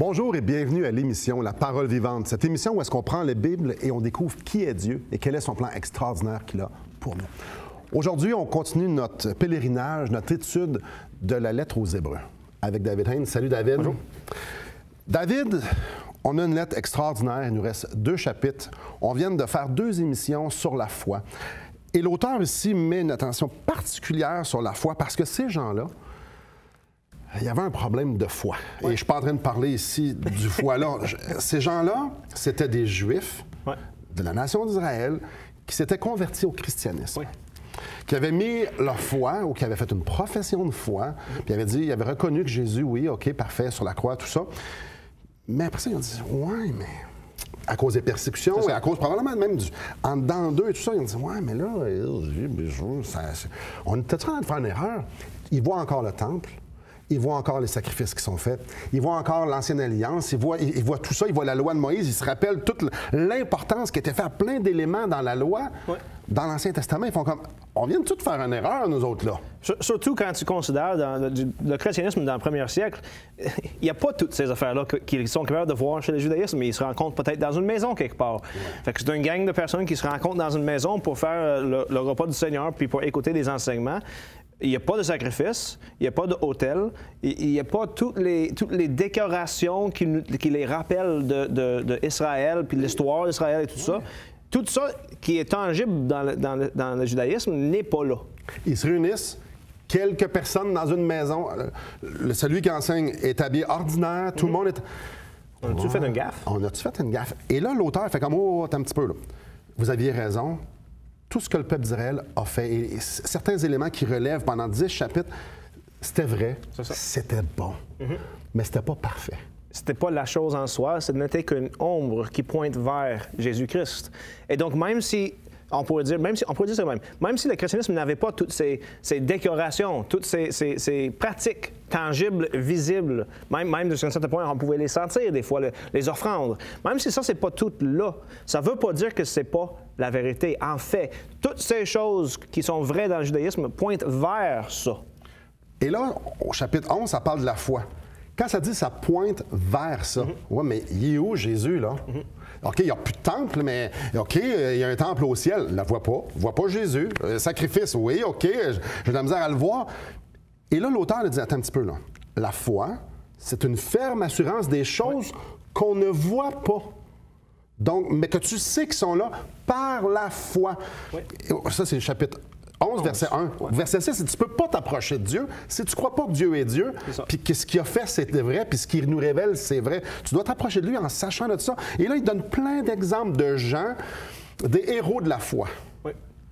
Bonjour et bienvenue à l'émission La Parole vivante. Cette émission où est-ce qu'on prend la Bible et on découvre qui est Dieu et quel est son plan extraordinaire qu'il a pour nous. Aujourd'hui, on continue notre pèlerinage, notre étude de la lettre aux Hébreux avec David Haynes. Salut David. Bonjour. David, on a une lettre extraordinaire. Il nous reste 2 chapitres. On vient de faire 2 émissions sur la foi. Et l'auteur ici met une attention particulière sur la foi parce que ces gens-là, il y avait un problème de foi. Et je ne suis pas en train de parler ici du foi-là. Ces gens-là, c'était des Juifs de la nation d'Israël qui s'étaient convertis au christianisme. Qui avaient mis leur foi, ou qui avaient fait une profession de foi, puis ils avaient reconnu que Jésus, oui, OK, parfait, sur la croix, tout ça. Mais après ça, ils ont dit, ouais, mais à cause des persécutions, et à cause probablement même en dedans d'eux et tout ça, ils ont dit, ouais, mais là, on était en train de faire une erreur. Ils voient encore le temple. Ils voient encore les sacrifices qui sont faits. Ils voient encore l'Ancienne Alliance. Ils voient tout ça. Ils voient la loi de Moïse. Ils se rappellent toute l'importance qui était faite à plein d'éléments dans la loi, dans l'Ancien Testament. Ils font comme, on vient de tout faire une erreur, nous autres, là. Surtout quand tu considères le christianisme dans le 1er siècle, il n'y a pas toutes ces affaires-là qu'ils sont capables de voir chez le judaïsme, mais ils se rencontrent peut-être dans une maison quelque part. Fait que c'est une gang de personnes qui se rencontrent dans une maison pour faire le repas du Seigneur puis pour écouter des enseignements. Il n'y a pas de sacrifice, il n'y a pas d'autel, il n'y a pas toutes les décorations qui les rappellent d'Israël, puis l'histoire d'Israël et tout ça. Tout ça qui est tangible dans le judaïsme n'est pas là. Ils se réunissent, quelques personnes dans une maison. Celui qui enseigne est habillé ordinaire, tout le monde est... On a-tu fait une gaffe? On a-tu fait une gaffe? Et là, l'auteur fait comme, oh, attends un petit peu, là. Vous aviez raison. Tout ce que le peuple d'Israël a fait, et certains éléments qui relèvent pendant 10 chapitres, c'était vrai, c'était bon, mais c'était pas parfait. C'était pas la chose en soi, ce n'était qu'une ombre qui pointe vers Jésus-Christ. Et donc, même si le christianisme n'avait pas toutes ces décorations, toutes ces pratiques tangibles, visibles, même de certain point, on pouvait les sentir des fois, les offrandes. Même si ça, c'est pas tout là, ça veut pas dire que c'est pas la vérité. En fait, toutes ces choses qui sont vraies dans le judaïsme pointent vers ça. Et là, au chapitre 11, ça parle de la foi. Quand ça dit ça pointe vers ça, ouais, mais il est où Jésus, là? OK, il n'y a plus de temple, mais OK, il y a un temple au ciel. Je ne la vois pas. Je ne vois pas Jésus. Sacrifice, oui, OK, j'ai de la misère à le voir. Et là, l'auteur le dit, attends un petit peu, là. La foi, c'est une ferme assurance des choses qu'on ne voit pas. Donc, mais que tu sais qu'ils sont là par la foi. Ça, c'est le chapitre 11, verset 1. Verset 6, c'est tu ne peux pas t'approcher de Dieu si tu ne crois pas que Dieu est Dieu, puis que ce qu'il a fait, c'est vrai, puis ce qu'il nous révèle, c'est vrai. Tu dois t'approcher de lui en sachant de ça. Et là, il donne plein d'exemples de gens, des héros de la foi,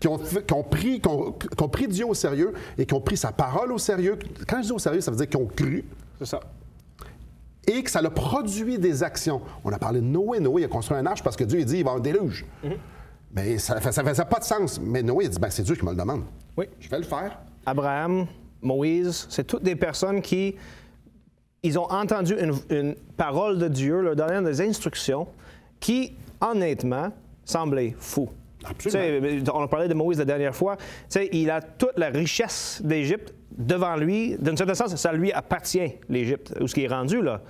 qui ont pris Dieu au sérieux et qui ont pris sa parole au sérieux. Quand je dis au sérieux, ça veut dire qu'ils ont cru. C'est ça. Et que ça a produit des actions. On a parlé de Noé. Noé a construit un arche parce que Dieu a dit qu'il va y avoir un déluge. Mais ça ne faisait pas de sens. Mais Noé a dit, ben, c'est Dieu qui me le demande. Oui. Je vais le faire. Abraham, Moïse, c'est toutes des personnes qui ils ont entendu une parole de Dieu, leur donnant des instructions qui, honnêtement, semblaient fous. Absolument. On a parlé de Moïse la dernière fois. Il a toute la richesse d'Égypte devant lui. D'une certaine sens, ça lui appartient, l'Égypte, où ce qui est rendu, là.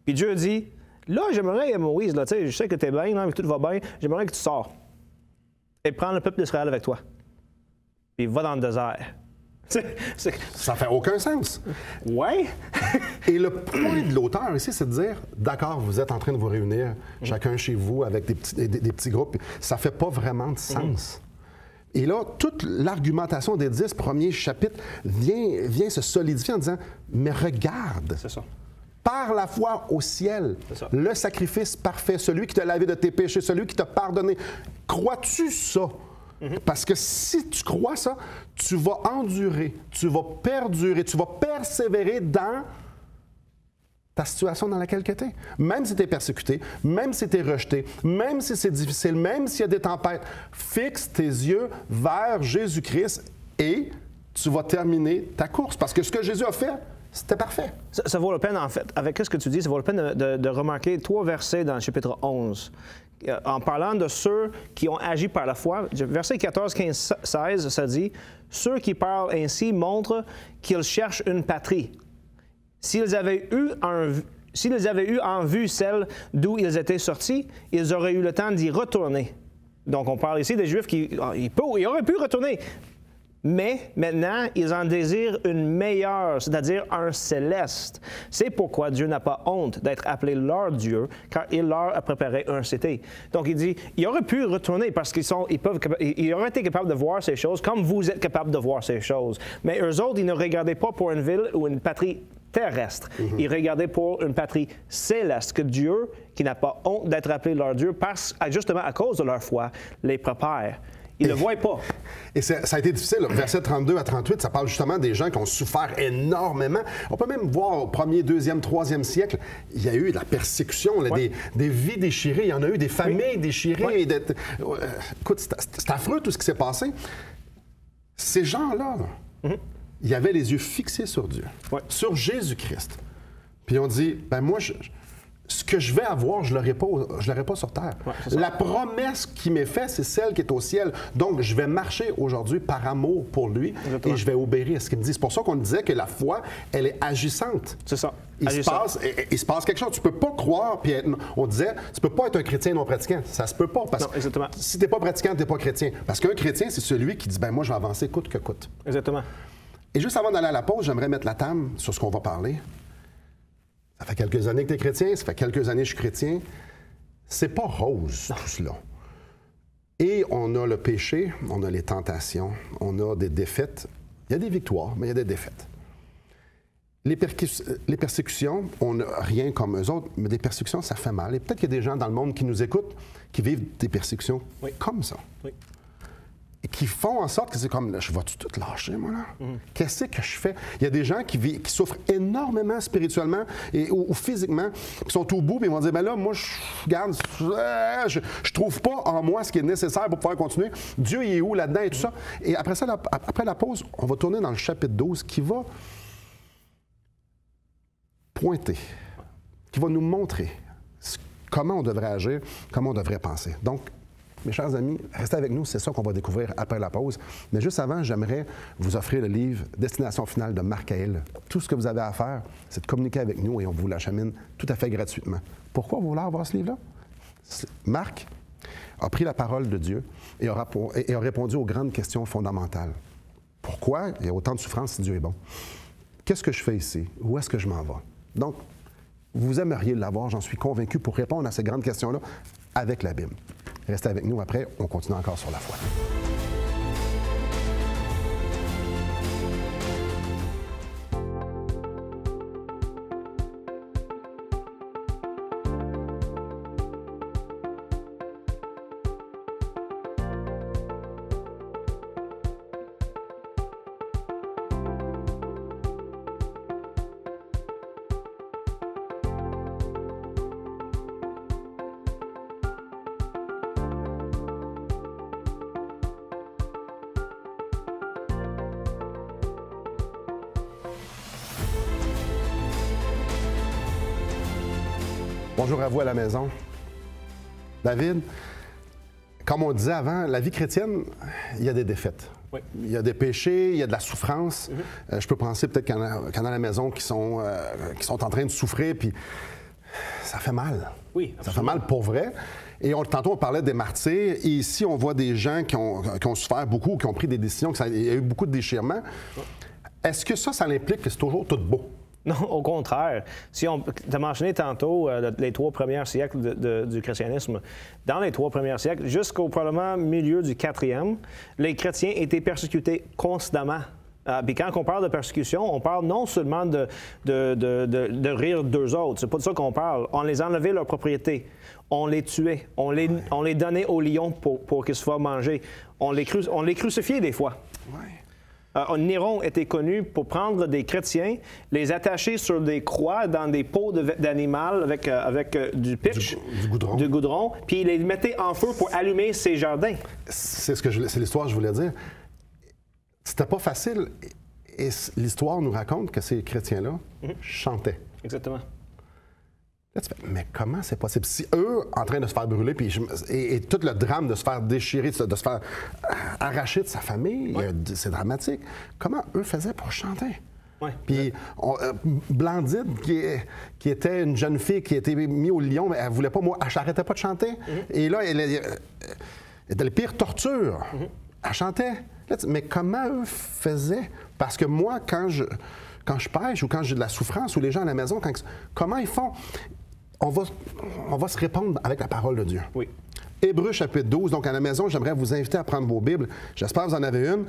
Puis Dieu dit, là, j'aimerais, Moïse, là, je sais que tu es bien, là, que tout va bien, j'aimerais que tu sors et prends le peuple d'Israël avec toi. Puis va dans le désert. Ça fait aucun sens. Ouais. Et le point de l'auteur ici, c'est de dire, d'accord, vous êtes en train de vous réunir, chacun chez vous, avec des petits groupes. Ça fait pas vraiment de sens. Et là, toute l'argumentation des 10 premiers chapitres vient se solidifier en disant, mais regarde. C'est ça. Par la foi au ciel, le sacrifice parfait, celui qui t'a lavé de tes péchés, celui qui t'a pardonné. Crois-tu ça? Parce que si tu crois ça, tu vas endurer, tu vas perdurer, tu vas persévérer dans ta situation dans laquelle tu es. Même si tu es persécuté, même si tu es rejeté, même si c'est difficile, même s'il y a des tempêtes, fixe tes yeux vers Jésus-Christ et tu vas terminer ta course. Parce que ce que Jésus a fait, c'était parfait. Ça vaut la peine, en fait, avec ce que tu dis, ça vaut la peine de remarquer 3 versets dans le chapitre 11. En parlant de ceux qui ont agi par la foi, versets 14, 15, 16, ça dit « Ceux qui parlent ainsi montrent qu'ils cherchent une patrie. S'ils avaient s'ils avaient eu en vue celle d'où ils étaient sortis, ils auraient eu le temps d'y retourner. Donc, on parle ici des Juifs qui ils auraient pu retourner. Mais maintenant, ils en désirent une meilleure, c'est-à-dire un céleste. C'est pourquoi Dieu n'a pas honte d'être appelé leur Dieu, car il leur a préparé un cité. Donc, il dit, ils auraient pu retourner parce qu'ils auraient été capables de voir ces choses comme vous êtes capables de voir ces choses. Mais eux autres, ils ne regardaient pas pour une ville ou une patrie terrestre. Ils regardaient pour une patrie céleste que Dieu, qui n'a pas honte d'être appelé leur Dieu, justement à cause de leur foi, les prépare. Ils ne le voient pas. Et ça a été difficile. Versets 32 à 38, ça parle justement des gens qui ont souffert énormément. On peut même voir au 1er, 2e, 3e siècle, il y a eu de la persécution, là, des vies déchirées, il y en a eu des familles déchirées. Écoute, c'est affreux tout ce qui s'est passé. Ces gens-là, ils avaient les yeux fixés sur Dieu, sur Jésus-Christ. Puis on dit, ben moi, ce que je vais avoir, je ne l'aurai pas sur terre. La promesse qui m'est faite, c'est celle qui est au ciel. Donc, je vais marcher aujourd'hui par amour pour lui et je vais obéir à ce qu'il me dit. C'est pour ça qu'on disait que la foi, elle est agissante. C'est ça. Il se passe quelque chose. Tu ne peux pas croire, puis on disait, tu ne peux pas être un chrétien non pratiquant. Ça se peut pas. Parce que si tu n'es pas pratiquant, tu n'es pas chrétien. Parce qu'un chrétien, c'est celui qui dit, ben moi, je vais avancer coûte que coûte. Exactement. Et juste avant d'aller à la pause, j'aimerais mettre la table sur ce qu'on va parler. Ça fait quelques années que tu es chrétien, ça fait quelques années que je suis chrétien. C'est pas rose, tout cela. Et on a le péché, on a les tentations, on a des défaites. Il y a des victoires, mais il y a des défaites. Les persécutions, on n'a rien comme eux autres, mais des persécutions, ça fait mal. Et peut-être qu'il y a des gens dans le monde qui nous écoutent, qui vivent des persécutions comme ça. Oui. Et qui font en sorte que c'est comme, là, je vais-tu tout lâcher, moi, là? Qu'est-ce que je fais? Il y a des gens qui souffrent énormément spirituellement ou physiquement, qui sont au bout, puis ils vont dire, ben là, moi, je trouve pas en moi ce qui est nécessaire pour pouvoir continuer. Dieu, il est où là-dedans et tout ça? Et après ça, après la pause, on va tourner dans le chapitre 12 qui va pointer, qui va nous montrer comment on devrait agir, comment on devrait penser. Donc, mes chers amis, restez avec nous, c'est ça qu'on va découvrir après la pause. Mais juste avant, j'aimerais vous offrir le livre « Destination finale » de Marc Cahill. Tout ce que vous avez à faire, c'est de communiquer avec nous et on vous l'achemine tout à fait gratuitement. Pourquoi vous voulez avoir ce livre-là? Marc a pris la parole de Dieu et a répondu aux grandes questions fondamentales. Pourquoi il y a autant de souffrance si Dieu est bon? Qu'est-ce que je fais ici? Où est-ce que je m'en vais? Donc, vous aimeriez l'avoir, j'en suis convaincu, pour répondre à ces grandes questions-là avec la Bible. Restez avec nous après, on continue encore sur la foi. Bonjour à vous à la maison. David, comme on disait avant, la vie chrétienne, il y a des défaites. Oui. Il y a des péchés, il y a de la souffrance. Je peux penser peut-être qu'il y en a à la maison qui sont en train de souffrir, puis ça fait mal. Oui, absolument. Ça fait mal pour vrai. Et tantôt, on parlait des martyrs. Et ici, on voit des gens qui ont souffert beaucoup, qui ont pris des décisions, il y a eu beaucoup de déchirements. Oui. Est-ce que ça implique que c'est toujours tout beau? Non, au contraire. Si on t'a mentionné tantôt les 3 premiers siècles du christianisme. Dans les 3 premiers siècles, jusqu'au probablement milieu du 4e, les chrétiens étaient persécutés constamment. Puis quand on parle de persécution, on parle non seulement de rire d'eux autres. C'est pas de ça qu'on parle. On les enlevait leurs propriétés. On les tuait. On les donnait aux lions pour qu'ils se fassent manger. On les crucifiait des fois. Ouais. Néron était connu pour prendre des chrétiens, les attacher sur des croix dans des pots d'animal avec du pitch, du goudron, puis il les mettait en feu pour allumer ses jardins. C'est l'histoire que je voulais dire. C'était pas facile. Et l'histoire nous raconte que ces chrétiens-là chantaient. Exactement. Là, tu fais, mais comment c'est possible? Si eux, en train de se faire brûler, et tout le drame de se faire déchirer, de se faire arracher de sa famille, c'est dramatique. Comment eux faisaient pour chanter? Ouais. Puis Blandine, qui était une jeune fille qui a été mise au lion, mais elle voulait pas, moi, elle n'arrêtait pas de chanter. Et là, elle était les pires tortures. Elle chantait. Là, mais comment eux faisaient? Parce que moi, quand je pêche ou quand j'ai de la souffrance ou les gens à la maison, comment ils font? On va se répondre avec la parole de Dieu. Oui. Hébreux chapitre 12. Donc, à la maison, j'aimerais vous inviter à prendre vos Bibles. J'espère que vous en avez une.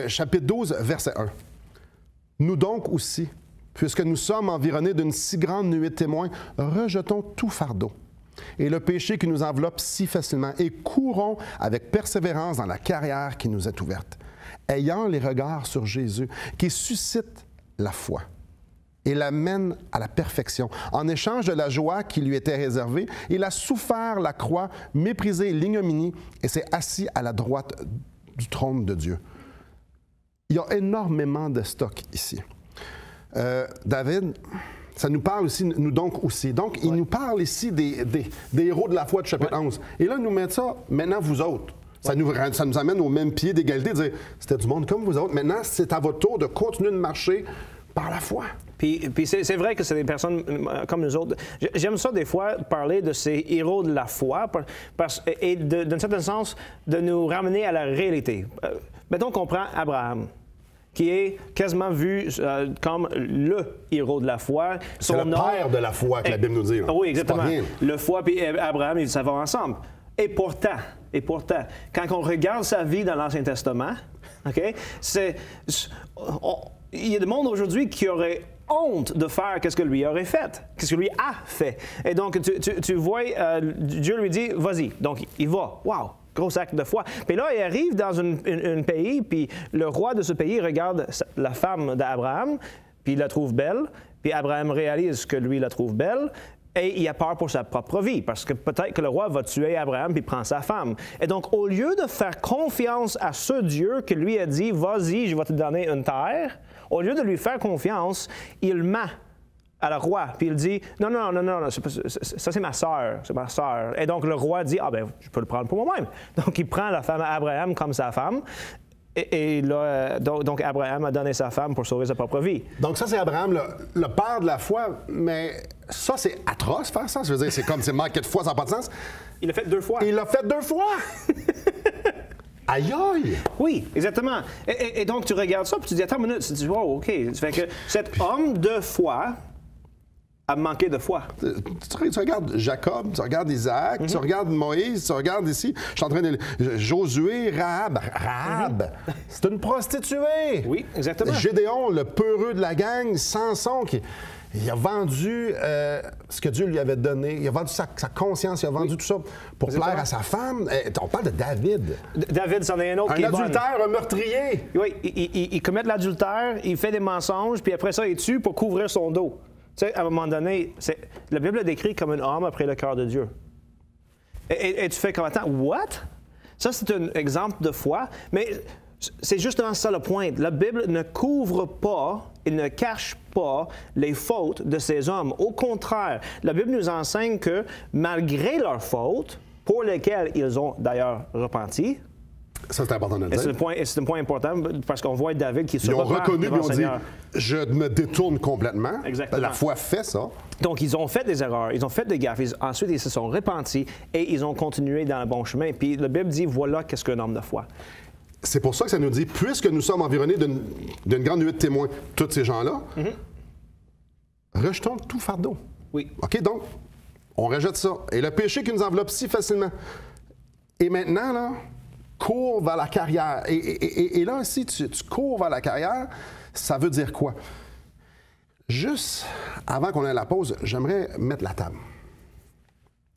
Chapitre 12, verset 1. Nous donc aussi, puisque nous sommes environnés d'une si grande nuée de témoins, rejetons tout fardeau et le péché qui nous enveloppe si facilement et courons avec persévérance dans la carrière qui nous est ouverte, ayant les regards sur Jésus, qui suscite la foi et l'amène à la perfection. En échange de la joie qui lui était réservée, il a souffert la croix, méprisé l'ignominie et s'est assis à la droite du trône de Dieu. Il y a énormément de stock ici. David, ça nous parle aussi, nous donc aussi. Donc, il nous parle ici des héros de la foi du chapitre 11. Et là, nous met ça, maintenant vous autres. Ça nous amène au même pied d'égalité, de dire, c'était du monde comme vous autres. Maintenant, c'est à votre tour de continuer de marcher par la foi. Puis c'est vrai que c'est des personnes comme nous autres. J'aime ça des fois parler de ces héros de la foi et d'un certain sens de nous ramener à la réalité. Mettons qu'on prend Abraham, qui est quasiment vu comme le héros de la foi. C'est le père de la foi que la Bible nous dit. Là. Oui, exactement. Le foi et Abraham, ça va ensemble. Et pourtant, quand on regarde sa vie dans l'Ancien Testament, OK, il y a des monde aujourd'hui qui aurait honte de faire ce que lui aurait fait, ce que lui a fait. Et donc, tu vois, Dieu lui dit, vas-y. Donc, il va. Wow! Gros acte de foi. Puis là, il arrive dans un pays, puis le roi de ce pays regarde la femme d'Abraham, puis il la trouve belle, puis Abraham réalise que lui la trouve belle, et il a peur pour sa propre vie, parce que peut-être que le roi va tuer Abraham puis prendre sa femme. Et donc, au lieu de faire confiance à ce Dieu qui lui a dit, vas-y, je vais te donner une terre, au lieu de lui faire confiance, il ment à le roi, puis il dit, non, ça c'est ma sœur, Et donc, le roi dit, ah ben, je peux le prendre pour moi-même. Donc, il prend la femme à Abraham comme sa femme, et là, donc, Abraham a donné sa femme pour sauver sa propre vie. Donc, ça, c'est Abraham, le père de la foi, mais ça, c'est atroce faire ça. Je veux dire, c'est comme, c'est manqué de foi, ça n'a pas de sens. Il l'a fait 2 fois. Il l'a fait 2 fois! Aïe aïe! Oui, exactement. Et donc, tu regardes ça, puis tu dis, attends une minute, tu dis, wow, OK. Ça fait que cet homme de foi a manqué de foi. Tu regardes Jacob, tu regardes Isaac, tu regardes Moïse, tu regardes ici, je suis en train de... Josué, Rahab, c'est une prostituée! Oui, exactement. Gédéon, le peureux de la gang, Samson, il a vendu ce que Dieu lui avait donné, il a vendu sa conscience, il a vendu tout ça pour plaire à sa femme. On parle de David. David, c'en est un autre qui est adultère, un meurtrier. Oui, il commet de l'adultère, il fait des mensonges, puis après ça, il tue pour couvrir son dos. Tu sais, à un moment donné, la Bible le décrit comme un homme après le cœur de Dieu. Et tu fais comme, attends, what? Ça, c'est un exemple de foi, mais c'est justement ça le point. La Bible ne couvre pas, il ne cache pas les fautes de ces hommes. Au contraire, la Bible nous enseigne que malgré leurs fautes, pour lesquelles ils ont d'ailleurs repenti, ça, c'est important de le dire. C'est un point important parce qu'on voit David qui se Ils ont reconnu et ont dit, je me détourne complètement. Exactement. La foi fait ça. Donc, ils ont fait des erreurs, ils ont fait des gaffes, ensuite ils se sont repentis et ils ont continué dans le bon chemin. Puis la Bible dit, voilà qu'est-ce qu'un homme de foi. C'est pour ça que ça nous dit, puisque nous sommes environnés d'une grande nuée de témoins, tous ces gens-là, rejetons tout fardeau. Oui. OK, donc, on rejette ça. Et le péché qui nous enveloppe si facilement. Et maintenant, là, cours vers la carrière. Et là, si tu cours vers la carrière, ça veut dire quoi? Juste avant qu'on ait la pause, j'aimerais mettre la table.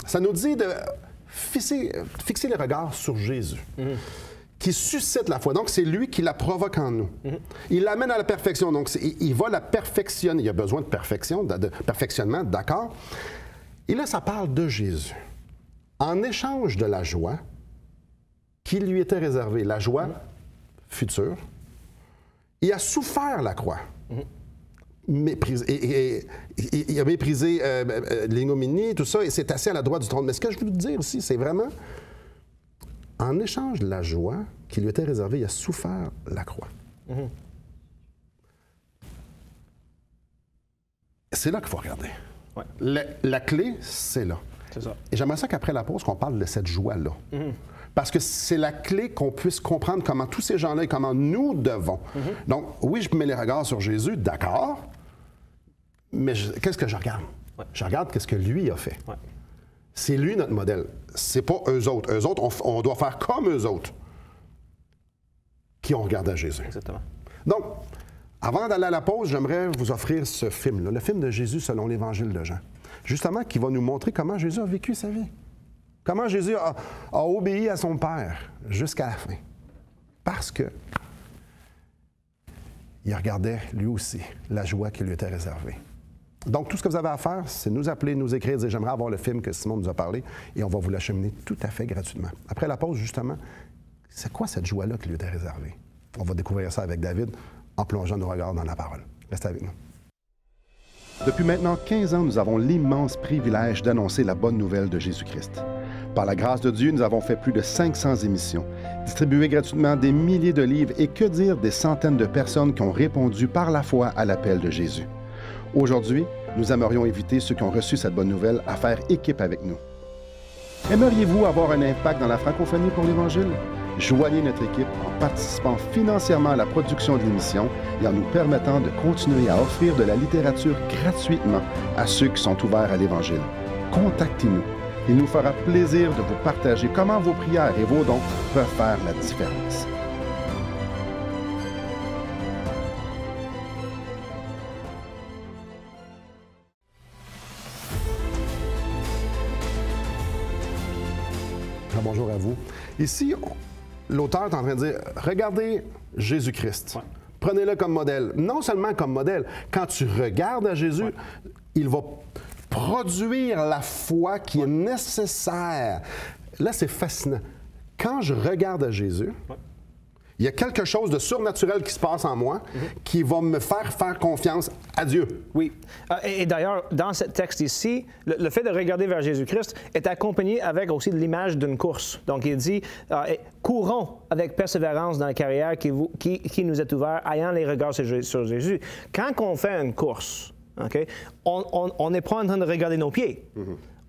Ça nous dit de fixer les regards sur Jésus, qui suscite la foi. Donc, c'est lui qui la provoque en nous. Il l'amène à la perfection. Donc, il va la perfectionner. Il a besoin de perfection, de perfectionnement, d'accord? Et là, ça parle de Jésus. En échange de la joie qui lui était réservée, la joie future, il a souffert la croix. Méprisé, il a méprisé l'ignominie, tout ça, et s'est assis à la droite du trône. Mais ce que je veux dire ici, c'est vraiment, en échange de la joie qui lui était réservée, il a souffert la croix. C'est là qu'il faut regarder. Ouais. La clé, c'est là. C'est ça. Et j'aimerais ça qu'après la pause, qu'on parle de cette joie-là. Parce que c'est la clé qu'on puisse comprendre comment tous ces gens-là et comment nous devons. Donc, oui, je mets les regards sur Jésus, d'accord, mais qu'est-ce que je regarde? Ouais. Je regarde qu'est-ce que lui a fait. Ouais. C'est lui notre modèle. C'est pas eux autres. Eux autres, on doit faire comme eux autres qui ont regardé à Jésus. Exactement. Donc, avant d'aller à la pause, j'aimerais vous offrir ce film-là, le film de Jésus selon l'Évangile de Jean. Justement, qui va nous montrer comment Jésus a vécu sa vie. Comment Jésus a obéi à son Père jusqu'à la fin. Parce que il regardait, lui aussi, la joie qui lui était réservée. Donc, tout ce que vous avez à faire, c'est nous appeler, nous écrire, dire « J'aimerais avoir le film que Simon nous a parlé » et on va vous l'acheminer tout à fait gratuitement. Après la pause, justement, c'est quoi cette joie-là qui lui était réservée? On va découvrir ça avec David en plongeant nos regards dans la parole. Restez avec nous. Depuis maintenant 15 ans, nous avons l'immense privilège d'annoncer la bonne nouvelle de Jésus-Christ. Par la grâce de Dieu, nous avons fait plus de 500 émissions, distribué gratuitement des milliers de livres et que dire des centaines de personnes qui ont répondu par la foi à l'appel de Jésus. Aujourd'hui, nous aimerions inviter ceux qui ont reçu cette bonne nouvelle à faire équipe avec nous. Aimeriez-vous avoir un impact dans la francophonie pour l'Évangile? Joignez notre équipe en participant financièrement à la production de l'émission et en nous permettant de continuer à offrir de la littérature gratuitement à ceux qui sont ouverts à l'Évangile. Contactez-nous. Il nous fera plaisir de vous partager comment vos prières et vos dons peuvent faire la différence. Bonjour à vous. Ici, l'auteur est en train de dire, regardez Jésus-Christ. Ouais. Prenez-le comme modèle. Non seulement comme modèle, quand tu regardes à Jésus, il va produire la foi qui est nécessaire. Là, c'est fascinant. Quand je regarde à Jésus, il y a quelque chose de surnaturel qui se passe en moi qui va me faire confiance à Dieu. Oui. Et d'ailleurs, dans ce texte ici, le fait de regarder vers Jésus-Christ est accompagné avec aussi de l'image d'une course. Donc, il dit courons avec persévérance dans la carrière qui nous est ouverte, ayant les regards sur Jésus. Quand on fait une course, okay, on n'est pas en train de regarder nos pieds.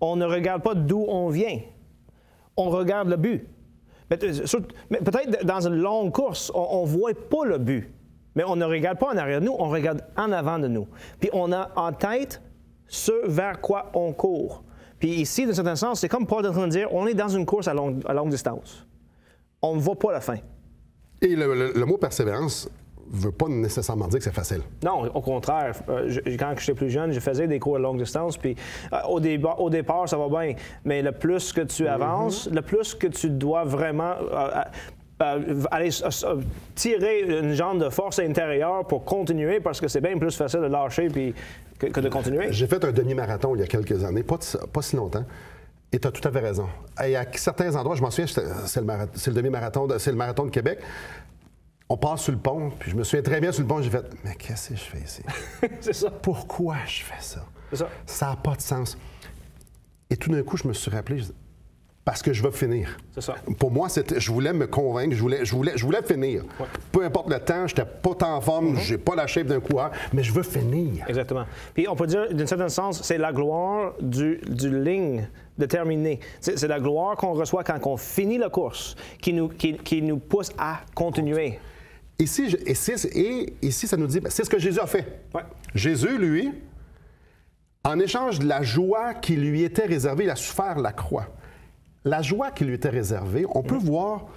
On ne regarde pas d'où on vient. On regarde le but. Mais peut-être dans une longue course, on ne voit pas le but. Mais on ne regarde pas en arrière de nous, on regarde en avant de nous. Puis on a en tête ce vers quoi on court. Puis ici, dans un certain sens, c'est comme Paul est en train de dire, on est dans une course à longue distance. On ne voit pas la fin. Et le mot persévérance ne veut pas nécessairement dire que c'est facile. Non, au contraire. Quand j'étais plus jeune, je faisais des cours à longue distance, puis au départ, ça va bien. Mais le plus que tu avances, le plus que tu dois vraiment aller tirer une genre de force intérieure pour continuer, parce que c'est bien plus facile de lâcher que de continuer. J'ai fait un demi-marathon il y a quelques années, pas si longtemps. Et tu as tout à fait raison. Et à certains endroits, je m'en souviens, c'est le demi-marathon, c'est le marathon de Québec. On passe sur le pont, puis je me souviens très bien sur le pont, j'ai fait « Mais qu'est-ce que je fais ici? » C'est ça. Pourquoi je fais ça? C'est ça. Ça n'a pas de sens. Et tout d'un coup, je me suis rappelé, parce que je veux finir. C'est ça. Pour moi, je voulais me convaincre, je voulais finir. Ouais. Peu importe le temps, je n'étais pas tant en forme, j'ai pas la shape d'un coureur, mais je veux finir. Exactement. Puis on peut dire, d'un certain sens, c'est la gloire du ligne de terminer. C'est la gloire qu'on reçoit quand on finit la course qui nous pousse à continuer. Ici, ça nous dit, c'est ce que Jésus a fait. Ouais. Jésus, lui, en échange de la joie qui lui était réservée, il a souffert la croix. La joie qui lui était réservée, on peut voir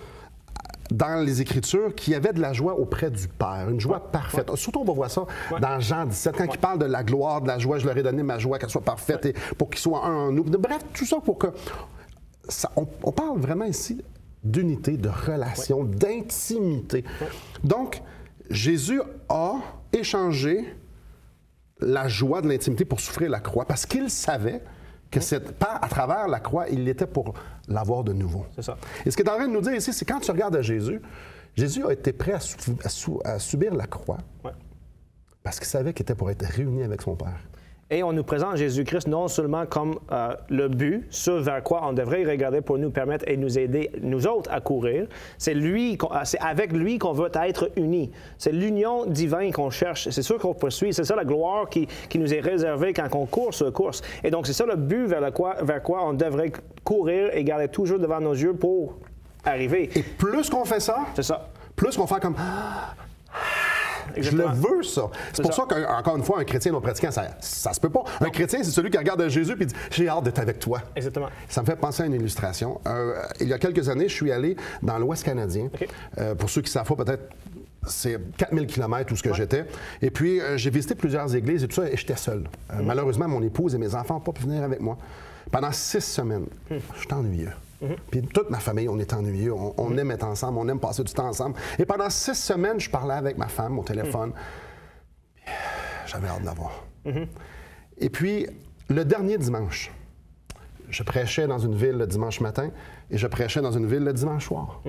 dans les Écritures qu'il y avait de la joie auprès du Père, une joie parfaite. Surtout, on va voir ça dans Jean 17, quand il parle de la gloire, de la joie, je leur ai donné ma joie, qu'elle soit parfaite et pour qu'ils soient un en nous. Bref, tout ça pour que... on parle vraiment ici d'unité, de relation, d'intimité. Donc, Jésus a échangé la joie de l'intimité pour souffrir la croix, parce qu'il savait que à travers la croix, il était pour l'avoir de nouveau. C'est ça. Et ce qu'il est en train de nous dire ici, c'est quand tu regardes à Jésus, Jésus a été prêt à subir la croix parce qu'il savait qu'il était pour être réuni avec son Père. Et on nous présente Jésus-Christ non seulement comme le but, ce vers quoi on devrait regarder pour nous permettre et nous aider, nous autres, à courir. C'est avec lui qu'on veut être unis. C'est l'union divine qu'on cherche. C'est sûr qu'on poursuit. C'est ça la gloire qui nous est réservée quand on court cette course. Et donc, c'est ça le but vers quoi on devrait courir et garder toujours devant nos yeux pour arriver. Et plus qu'on fait ça, c'est ça. Plus qu'on fait comme... Exactement. Je le veux, ça. C'est pour ça qu'encore une fois, un chrétien non pratiquant, ça se peut pas. Un chrétien, c'est celui qui regarde Jésus et dit « J'ai hâte d'être avec toi ». Exactement. Ça me fait penser à une illustration. Il y a quelques années, je suis allé dans l'Ouest canadien. Okay. Pour ceux qui savent pas, peut-être, c'est 4000 km où ce que j'étais. Et puis, j'ai visité plusieurs églises et tout ça, et j'étais seul. Malheureusement, mon épouse et mes enfants n'ont pas pu venir avec moi. Pendant 6 semaines, j'étais ennuyeux. Puis toute ma famille, on est ennuyeux, on aime être ensemble, on aime passer du temps ensemble. Et pendant 6 semaines, je parlais avec ma femme au téléphone. J'avais hâte de la voir. Et puis, le dernier dimanche, je prêchais dans une ville le dimanche matin et je prêchais dans une ville le dimanche soir.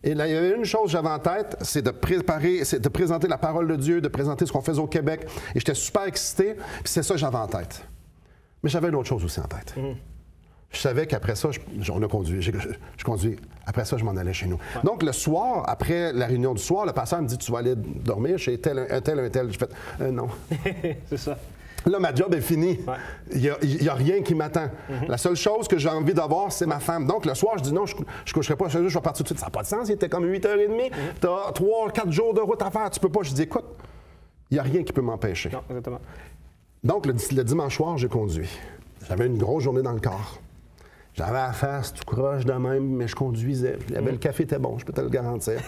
Et là, il y avait une chose que j'avais en tête, c'est de présenter la parole de Dieu, de présenter ce qu'on faisait au Québec. Et j'étais super excité, puis c'est ça que j'avais en tête. Mais j'avais une autre chose aussi en tête. Je savais qu'après ça, on a conduit. Je conduis. Après ça, je m'en allais chez nous. Ouais. Donc, le soir, après la réunion du soir, le pasteur me dit « Tu vas aller dormir chez un tel. » Je fais « Non. » C'est ça. Là, ma job est finie. Ouais. Il n'y a rien qui m'attend. La seule chose que j'ai envie d'avoir, c'est ma femme. Donc, le soir, je dis non, je ne coucherai pas. Je vais partir tout de suite. Ça n'a pas de sens. Il était comme 8h30. Tu as 3-4 jours de route à faire. Tu peux pas. Je dis écoute, il n'y a rien qui peut m'empêcher. Non, exactement. Donc, le dimanche soir, j'ai conduit. J'avais une grosse journée dans le corps. J'avais la face tout croche de même, mais je conduisais. Le café était bon, je peux te le garantir.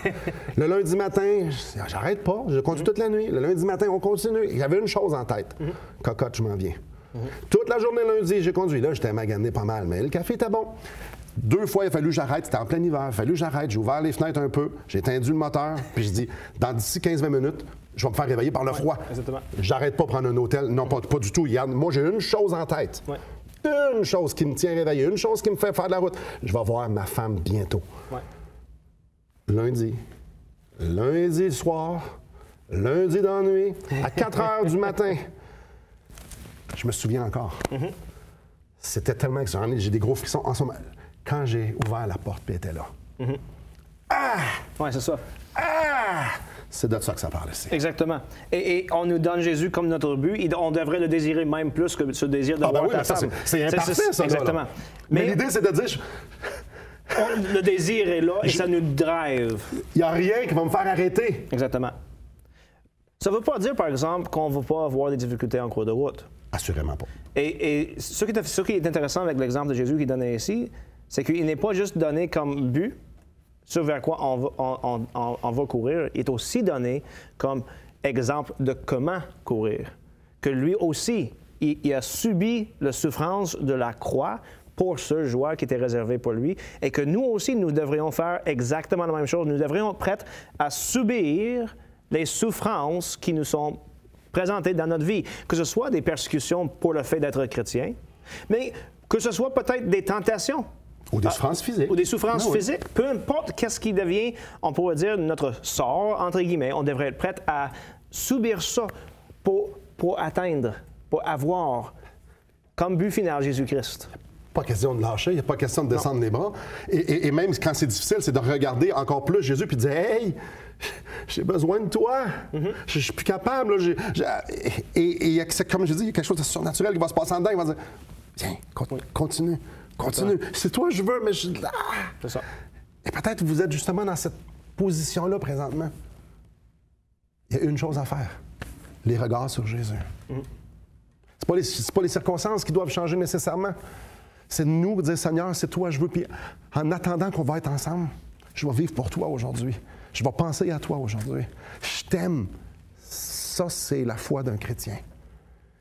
Le lundi matin, j'arrête pas, je conduis toute la nuit. Le lundi matin, on continue. J'avais une chose en tête. Cocotte, je m'en viens. Toute la journée lundi, j'ai conduit. Là, j'étais magané pas mal, mais le café était bon. 2 fois, il a fallu que j'arrête. C'était en plein hiver. Il a fallu que j'arrête. J'ai ouvert les fenêtres un peu. J'ai étendu le moteur. Puis je dis, d'ici 15-20 minutes, je vais me faire réveiller par le froid. Exactement. J'arrête pas prendre un hôtel. Non, pas du tout. Moi, j'ai une chose en tête. Ouais. Une chose qui me tient réveillé, une chose qui me fait faire de la route. Je vais voir ma femme bientôt. Ouais. Lundi soir, lundi dans la nuit, à 4 heures du matin. Je me souviens encore. C'était tellement extraordinaire. J'ai des gros frissons. En ce moment, quand j'ai ouvert la porte, puis elle était là. Ah! Oui, c'est ça. Ah! C'est de ça que ça parle ici. Exactement. Et on nous donne Jésus comme notre but. On devrait le désirer même plus que ce désir de voir ta femme. C'est imparfait, ça. Exactement. Là. Mais l'idée, c'est de dire... le désir est là et ça nous drive. Il n'y a rien qui va me faire arrêter. Exactement. Ça ne veut pas dire, par exemple, qu'on ne va pas avoir des difficultés en cours de route. Assurément pas. Et ce qui est intéressant avec l'exemple de Jésus qui est donné ici, c'est qu'il n'est pas juste donné comme but, ce vers quoi on va courir, est aussi donné comme exemple de comment courir. Que lui aussi, il a subi la souffrance de la croix pour ce joie qui était réservé pour lui, et que nous aussi, nous devrions faire exactement la même chose. Nous devrions être prêts à subir les souffrances qui nous sont présentées dans notre vie, que ce soit des persécutions pour le fait d'être chrétien, mais que ce soit peut-être des tentations. Ou des souffrances physiques. Ou des souffrances physiques. Peu importe qu'est-ce qui devient, on pourrait dire, notre sort, entre guillemets, on devrait être prêt à subir ça pour atteindre, pour avoir comme but final Jésus-Christ. Pas question de lâcher, il n'y a pas question de descendre les bras. Et même quand c'est difficile, c'est de regarder encore plus Jésus puis de dire « Hey, j'ai besoin de toi. Je suis plus capable. » Et comme je dis, il y a quelque chose de surnaturel qui va se passer en dedans. Il va dire « Tiens, continue. Continue. C'est toi que je veux, mais je... Ah! » C'est ça. Et peut-être que vous êtes justement dans cette position-là présentement. Il y a une chose à faire. Les regards sur Jésus. C'est pas les circonstances qui doivent changer nécessairement. C'est de nous dire, Seigneur, c'est toi que je veux. Puis en attendant qu'on va être ensemble, je vais vivre pour toi aujourd'hui. Je vais penser à toi aujourd'hui. Je t'aime. Ça, c'est la foi d'un chrétien.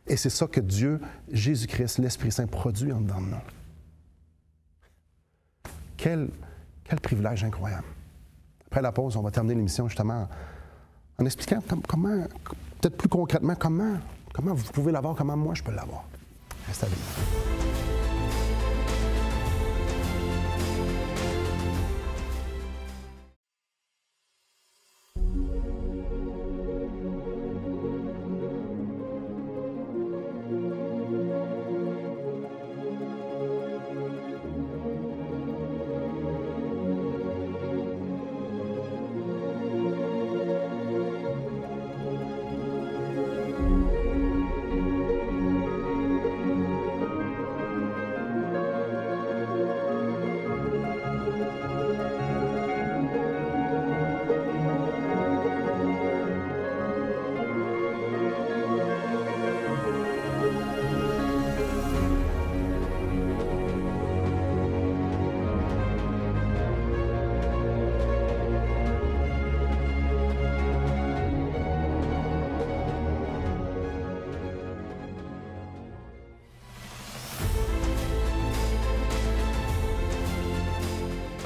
Et c'est ça que Dieu, Jésus-Christ, l'Esprit Saint produit en dedans de nous. Quel privilège incroyable. Après la pause, on va terminer l'émission justement en expliquant comment, peut-être plus concrètement, comment vous pouvez l'avoir, comment moi je peux l'avoir. Restez avec nous.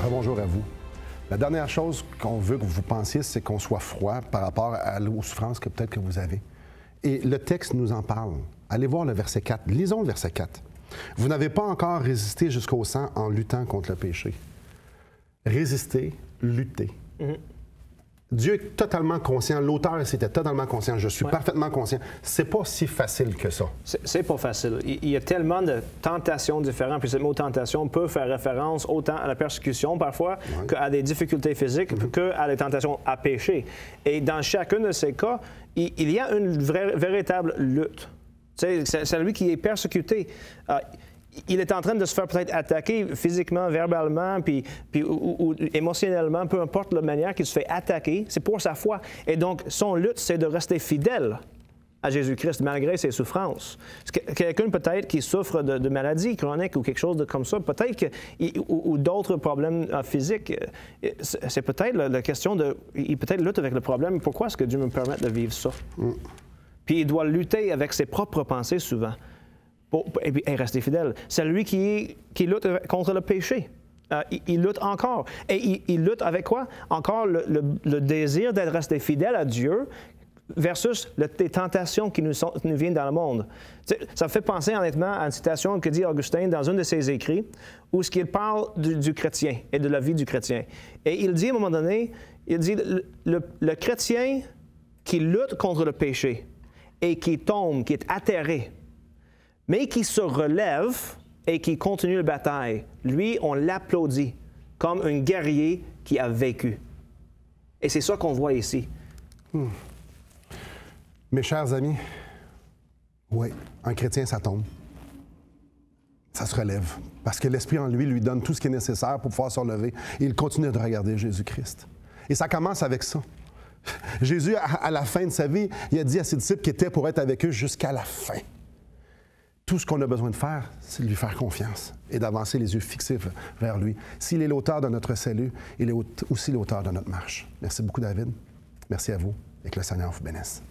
Bonjour à vous. La dernière chose qu'on veut que vous pensiez, c'est qu'on soit froid par rapport aux souffrances que peut-être que vous avez. Et le texte nous en parle. Allez voir le verset 4. Lisons le verset 4. « Vous n'avez pas encore résisté jusqu'au sang en luttant contre le péché. » Résister, lutter. Dieu est totalement conscient. L'auteur, c'était totalement conscient. Je suis parfaitement conscient. C'est pas si facile que ça. C'est pas facile. Il y a tellement de tentations différentes. Puis ce mot tentation peut faire référence autant à la persécution parfois qu'à des difficultés physiques qu'à des tentations à pécher. Et dans chacun de ces cas, il y a une véritable lutte. C'est lui qui est persécuté. Il est en train de se faire peut-être attaquer physiquement, verbalement, ou émotionnellement, peu importe la manière qu'il se fait attaquer, c'est pour sa foi. Et donc, son lutte, c'est de rester fidèle à Jésus-Christ malgré ses souffrances. Quelqu'un peut-être qui souffre de maladies chroniques ou quelque chose comme ça, peut-être ou d'autres problèmes physiques, c'est peut-être la question de... Il peut-être lutte avec le problème. Pourquoi est-ce que Dieu me permet de vivre ça? Puis il doit lutter avec ses propres pensées souvent. Et rester fidèle. C'est lui qui lutte contre le péché. Il lutte encore. Et il lutte avec quoi? Encore le désir d'être resté fidèle à Dieu versus les tentations qui nous viennent dans le monde. Ça me fait penser honnêtement à une citation que dit Augustin dans un de ses écrits où il parle du chrétien et de la vie du chrétien. Et il dit à un moment donné, il dit le chrétien qui lutte contre le péché et qui tombe, qui est atterré, mais qui se relève et qui continue la bataille. Lui, on l'applaudit comme un guerrier qui a vécu. Et c'est ça qu'on voit ici. Mes chers amis, oui, un chrétien, ça tombe. Ça se relève. Parce que l'Esprit en lui donne tout ce qui est nécessaire pour pouvoir se relever. Et il continue de regarder Jésus-Christ. Et ça commence avec ça. Jésus, à la fin de sa vie, il a dit à ses disciples qu'il était pour être avec eux jusqu'à la fin. Tout ce qu'on a besoin de faire, c'est de lui faire confiance et d'avancer les yeux fixés vers lui. S'il est l'auteur de notre salut, il est aussi l'auteur de notre marche. Merci beaucoup, David. Merci à vous et que le Seigneur vous bénisse.